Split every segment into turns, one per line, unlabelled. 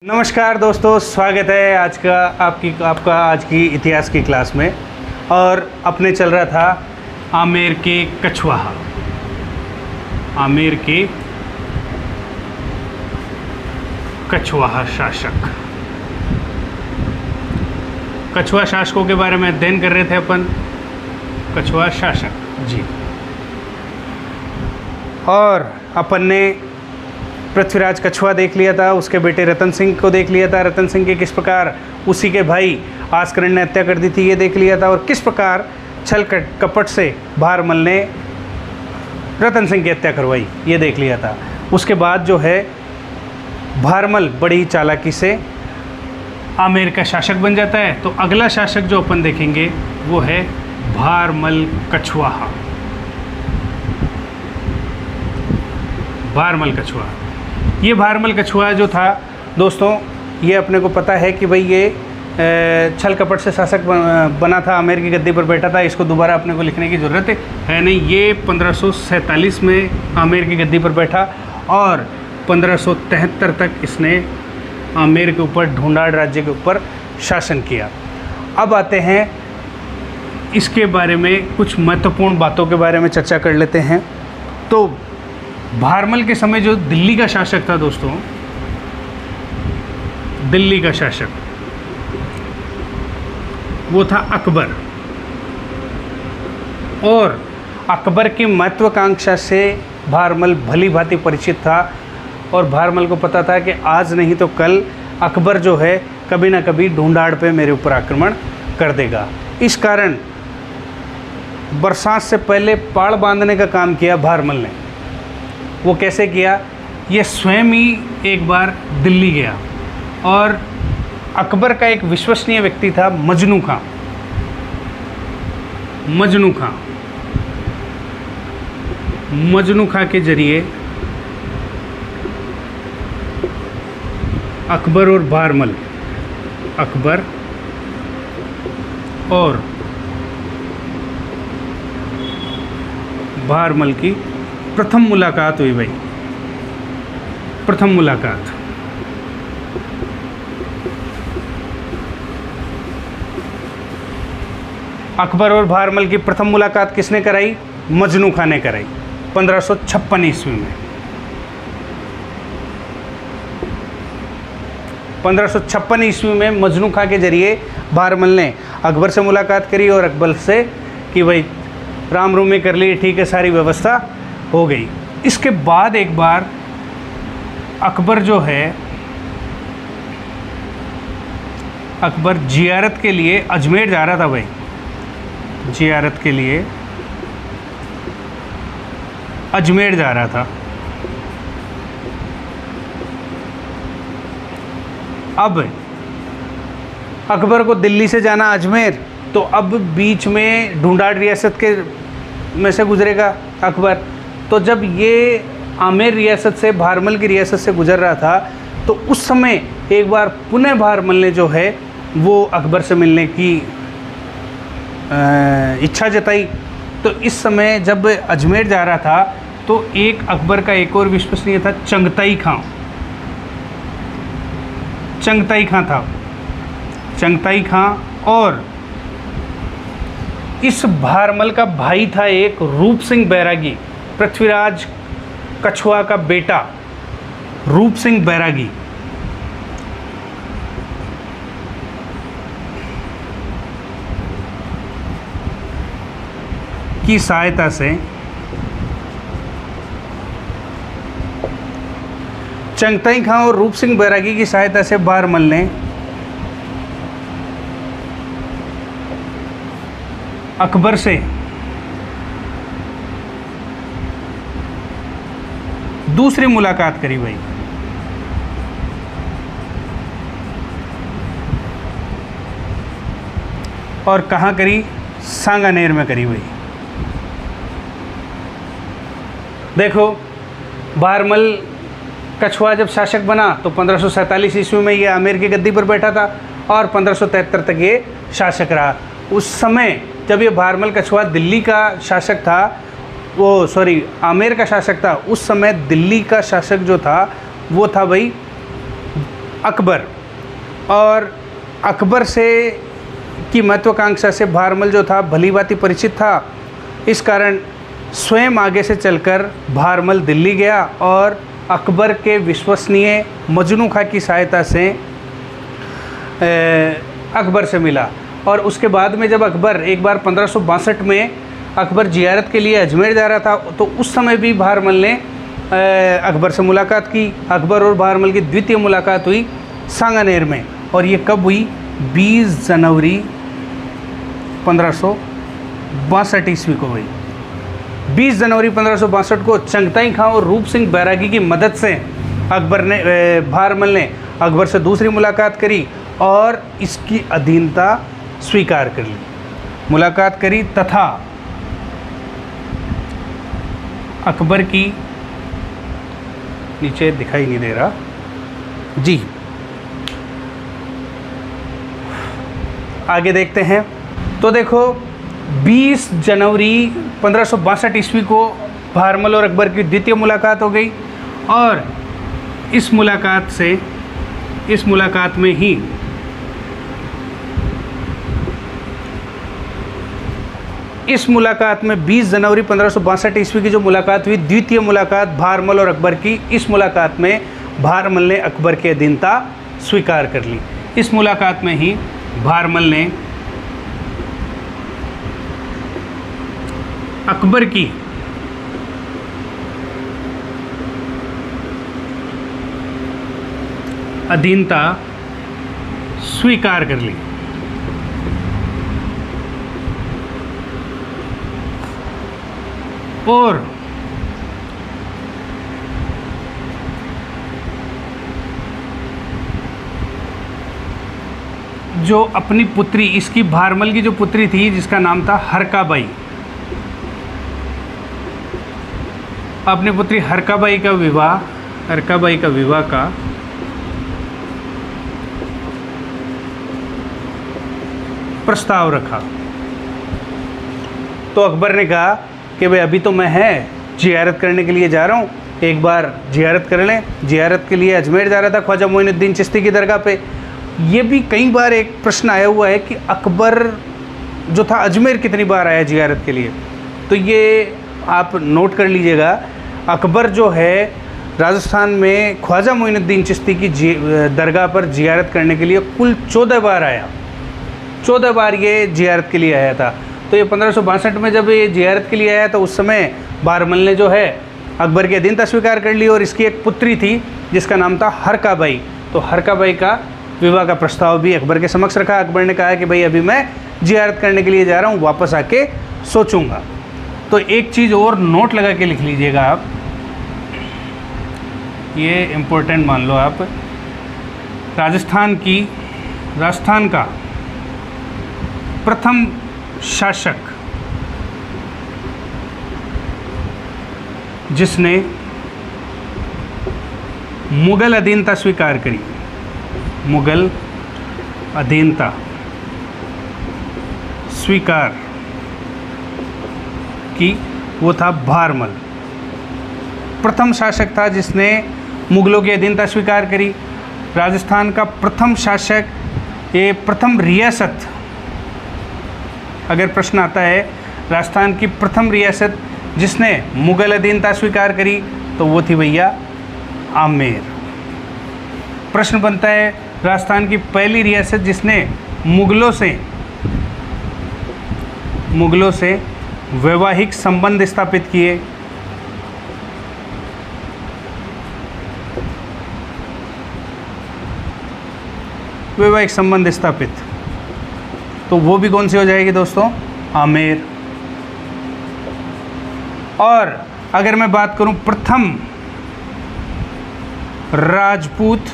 नमस्कार दोस्तों, स्वागत है आपका आज की इतिहास की क्लास में। और अपने चल रहा था आमेर के कछवाहा। आमेर के कछवाहा शासक, कछुआ शासकों के बारे में अध्ययन कर रहे थे अपन। कछुआ शासक जी। और अपन ने पृथ्वीराज कछुआ देख लिया था, उसके बेटे रतन सिंह को देख लिया था, रतन सिंह के किस प्रकार उसी के भाई आस्करण ने हत्या कर दी थी ये देख लिया था, और किस प्रकार छल कपट से भारमल ने रतन सिंह की हत्या करवाई ये देख लिया था। उसके बाद जो है भारमल बड़ी चालाकी से आमेर का शासक बन जाता है। तो अगला शासक जो अपन देखेंगे वो है भारमल कछवाहा। भारमल कछुआ, ये भारमल कछुआ जो था दोस्तों, ये अपने को पता है कि भाई ये छल कपट से शासक बना था, आमेर की गद्दी पर बैठा था। इसको दोबारा अपने को लिखने की ज़रूरत है नहीं। ये 1547 में आमेर की गद्दी पर बैठा और 1573 तक इसने आमेर के ऊपर, ढूंढाड़ राज्य के ऊपर शासन किया। अब आते हैं इसके बारे में कुछ महत्वपूर्ण बातों के बारे में चर्चा कर लेते हैं। तो भारमल के समय जो दिल्ली का शासक था दोस्तों, दिल्ली का शासक वो था अकबर। और अकबर की महत्वाकांक्षा से भारमल भली भांति परिचित था। और भारमल को पता था कि आज नहीं तो कल अकबर जो है कभी ना कभी ढूंढाड़ पे मेरे ऊपर आक्रमण कर देगा। इस कारण बरसात से पहले पाड़ बांधने का काम किया भारमल ने। वो कैसे किया? ये स्वयं ही एक बार दिल्ली गया और अकबर का एक विश्वसनीय व्यक्ति था मजनू खां। मजनू खां के जरिए अकबर और भारमल, अकबर और भारमल की प्रथम मुलाकात हुई भाई। प्रथम मुलाकात अकबर और भारमल की प्रथम मुलाकात किसने कराई? मजनू खां ने कराई 1556 ईस्वी में। 1556 ईस्वी में मजनू खां के जरिए भारमल ने अकबर से मुलाकात करी और अकबर से कि भाई राम रूमी कर ली, ठीक है, सारी व्यवस्था हो गई। इसके बाद एक बार अकबर जो है, अकबर जियारत के लिए अजमेर जा रहा था भाई। जियारत के लिए अजमेर जा रहा था। अब अकबर को दिल्ली से जाना अजमेर, तो अब बीच में ढूंढाड़ रियासत के में से गुजरेगा अकबर। तो जब ये आमेर रियासत से, भारमल की रियासत से गुजर रहा था, तो उस समय एक बार पुनः भारमल ने जो है वो अकबर से मिलने की इच्छा जताई। तो इस समय जब अजमेर जा रहा था तो एक अकबर का एक और विश्वसनीय था चंगताई खां। चंगताई खां था, चंगताई खां। और इस भारमल का भाई था एक रूप सिंह बैरागी, पृथ्वीराज कछुआ का बेटा रूप सिंह बैरागी। की सहायता से चंगताई खां और रूप सिंह बैरागी की सहायता से भारमल ने अकबर से दूसरी मुलाकात करी भाई। और कहाँ करी? सांगानेर में करी भाई। देखो, भारमल कछुआ जब शासक बना तो 1547 ईस्वी में ये आमेर की गद्दी पर बैठा था और 1573 तक ये शासक रहा। उस समय जब ये भारमल कछुआ दिल्ली का शासक था, आमेर का शासक था, उस समय दिल्ली का शासक जो था वो था भाई अकबर, और अकबर से की महत्वाकांक्षा से भारमल जो था भली भांति परिचित था। इस कारण स्वयं आगे से चलकर भारमल दिल्ली गया और अकबर के विश्वसनीय मजनू खां की सहायता से अकबर से मिला। और उसके बाद में जब अकबर एक बार 1562 में अकबर जियारत के लिए अजमेर जा रहा था, तो उस समय भी भारमल ने अकबर से मुलाकात की। अकबर और भारमल की द्वितीय मुलाकात हुई सांगानेर में, और ये कब हुई? 20 जनवरी 1562 ईस्वी को हुई। 20 जनवरी 1562 को चंगताई खां और रूप सिंह बैरागी की मदद से भारमल ने अकबर से दूसरी मुलाकात करी और इसकी अधीनता स्वीकार कर ली। मुलाकात करी तथा अकबर की, नीचे दिखाई नहीं दे रहा जी, आगे देखते हैं। तो देखो 20 जनवरी 1562 ईस्वी को भारमल और अकबर की द्वितीय मुलाकात हो गई, और इस मुलाकात में ही इस मुलाकात में 20 जनवरी 1562 ईस्वी की जो मुलाकात हुई, द्वितीय मुलाकात भारमल और अकबर की, इस मुलाकात में भारमल ने अकबर की अधीनता स्वीकार कर ली। इस मुलाकात में ही भारमल ने अकबर की अधीनता स्वीकार कर ली। और जो अपनी पुत्री, इसकी भारमल की जो पुत्री थी जिसका नाम था हरकाबाई, अपनी पुत्री हरकाबाई का विवाह का प्रस्ताव रखा। तो अकबर ने कहा कि भाई अभी तो मैं जियारत करने के लिए जा रहा हूँ, एक बार जियारत कर लें। जियारत के लिए अजमेर जा रहा था ख्वाजा मोइनुद्दीन चिश्ती की दरगाह पे। ये भी कई बार एक प्रश्न आया हुआ है कि अकबर जो था अजमेर कितनी बार आया जियारत के लिए, तो ये आप नोट कर लीजिएगा। अकबर जो है राजस्थान में ख्वाजा मोइनुद्दीन चिश्ती की दरगाह पर जियारत करने के लिए कुल 14 बार आया। 14 बार ये जियारत के लिए आया था। तो ये 1562 में जब ये जियारत के लिए आया तो उस समय भारमल ने जो है अकबर की अधीनता स्वीकार कर ली, और इसकी एक पुत्री थी जिसका नाम था हरकाबाई। तो हरकाबाई का विवाह का प्रस्ताव भी अकबर के समक्ष रखा। अकबर ने कहा कि भाई अभी मैं जियारत करने के लिए जा रहा हूँ, वापस आके सोचूंगा। तो एक चीज़ और नोट लगा के लिख लीजिएगा आप, ये इम्पोर्टेंट मान लो आप, राजस्थान का प्रथम शासक जिसने मुगल अधीनता स्वीकार करी, मुगल अधीनता स्वीकार की, वो था भारमल। प्रथम शासक था जिसने मुगलों की अधीनता स्वीकार करी। राजस्थान का प्रथम शासक, ये प्रथम रियासत, अगर प्रश्न आता है राजस्थान की प्रथम रियासत जिसने मुगल अधीनता स्वीकार करी, तो वो थी भैया आमेर। प्रश्न बनता है राजस्थान की पहली रियासत जिसने मुगलों से वैवाहिक संबंध स्थापित किए, वैवाहिक संबंध स्थापित, तो वो भी कौन सी हो जाएगी दोस्तों? आमेर। और अगर मैं बात करूं प्रथम राजपूत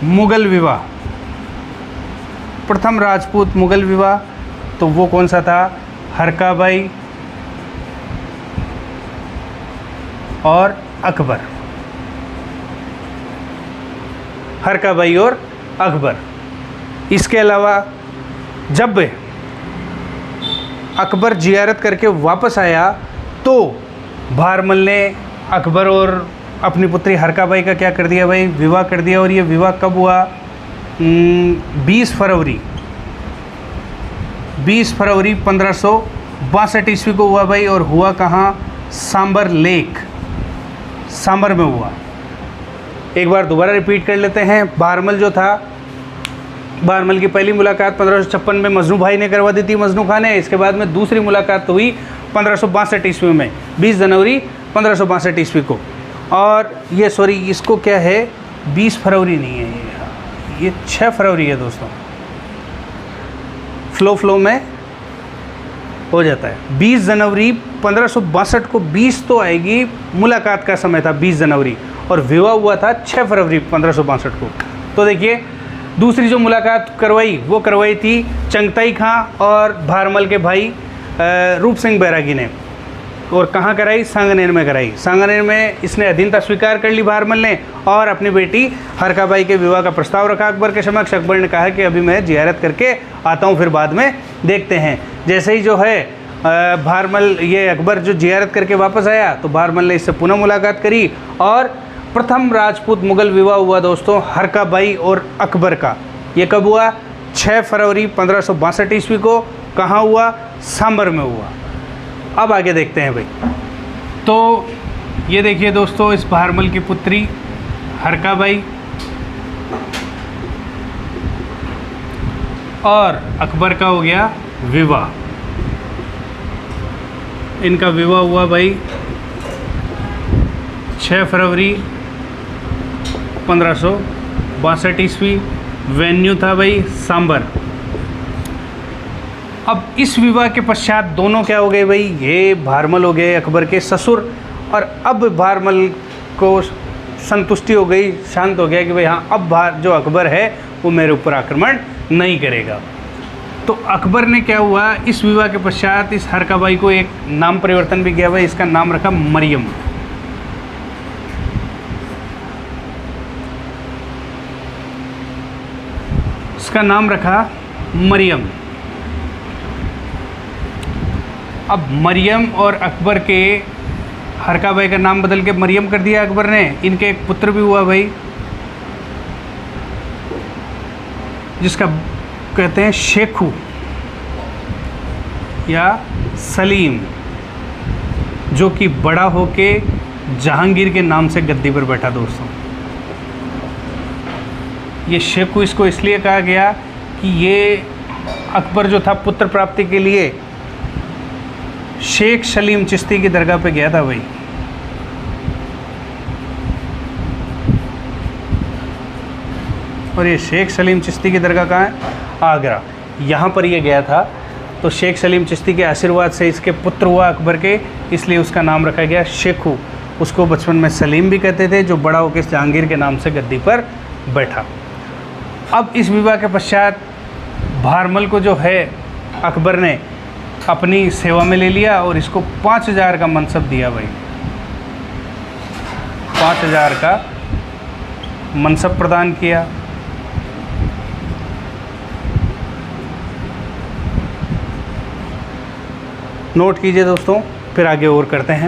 मुगल विवाह, प्रथम राजपूत मुगल विवाह, तो वो कौन सा था? हरकाबाई और अकबर। हरकाबाई और अकबर। इसके अलावा जब अकबर जियारत करके वापस आया तो भारमल ने अकबर और अपनी पुत्री हरकाबाई का क्या कर दिया भाई, विवाह कर दिया। और ये विवाह कब हुआ, 20 फरवरी 1562 ईस्वी को हुआ भाई। और हुआ कहाँ, सांबर लेक, सांबर में हुआ। एक बार दोबारा रिपीट कर लेते हैं। बहरमल जो था, बहरमल की पहली मुलाकात 1556 में मजनू भाई ने करवा दी थी, मजनू खान ने। इसके बाद में दूसरी मुलाकात हुई 1562 ईस्वी में, 20 जनवरी 1562 ईस्वी को। और ये सॉरी इसको क्या है, 20 फरवरी नहीं है ये 6 फरवरी है दोस्तों, फ्लो में हो जाता है। 20 जनवरी 1562 को 20 तो आएगी, मुलाकात का समय था 20 जनवरी, और विवाह हुआ था 6 फरवरी 1562 को। तो देखिए दूसरी जो मुलाकात करवाई वो करवाई थी चंगताई खां और बहरमल के भाई रूप सिंह बैरागी ने। और कहाँ कराई, सांगनेर में कराई। सांगनेर में इसने अधीनता स्वीकार कर ली बहरमल ने, और अपनी बेटी हरकाबाई के विवाह का प्रस्ताव रखा अकबर के समक्ष। अकबर ने कहा कि अभी मैं जियारत करके आता हूँ, फिर बाद में देखते हैं। जैसे ही जो है बहरमल, ये अकबर जो जियारत करके वापस आया तो बहरमल ने इससे पुनः मुलाकात करी, और प्रथम राजपूत मुगल विवाह हुआ दोस्तों हरकाबाई और अकबर का। ये कब हुआ, 6 फरवरी 1562 ईस्वी को। कहाँ हुआ, सांबर में हुआ। अब आगे देखते हैं भाई। तो ये देखिए दोस्तों, इस बहरमल की पुत्री हरकाबाई और अकबर का हो गया विवाह। इनका विवाह हुआ भाई 6 फरवरी 1562 ईस्वी। वेन्यू था भाई सांबर। अब इस विवाह के पश्चात दोनों क्या हो गए भाई, ये बहरमल हो गए अकबर के ससुर। और अब बहरमल को संतुष्टि हो गई, शांत हो गया कि भाई हाँ, अब जो अकबर है वो मेरे ऊपर आक्रमण नहीं करेगा। तो अकबर ने क्या हुआ, इस विवाह के पश्चात इस हरकाबाई को एक नाम परिवर्तन भी किया भाई। इसका नाम रखा मरियम। इसका नाम रखा मरियम। अब मरियम और अकबर के, हरकाबाई का नाम बदल के मरियम कर दिया अकबर ने। इनके एक पुत्र भी हुआ भाई, जिसका कहते हैं शेखू या सलीम, जो कि बड़ा होके जहांगीर के नाम से गद्दी पर बैठा दोस्तों। ये शेखू इसको इसलिए कहा गया कि ये अकबर जो था पुत्र प्राप्ति के लिए शेख सलीम चिश्ती की दरगाह पे गया था भाई। और ये शेख सलीम चिश्ती की दरगाह कहाँ है, आगरा। यहाँ पर ये गया था। तो शेख सलीम चिश्ती के आशीर्वाद से इसके पुत्र हुआ अकबर के, इसलिए उसका नाम रखा गया शेखू। उसको बचपन में सलीम भी कहते थे, जो बड़ा होकर जहांगीर के नाम से गद्दी पर बैठा। अब इस विवाह के पश्चात बहरमल को जो है अकबर ने अपनी सेवा में ले लिया, और इसको 5000 का मनसब दिया भाई। 5000 का मनसब प्रदान किया। नोट कीजिए दोस्तों, फिर आगे और करते हैं।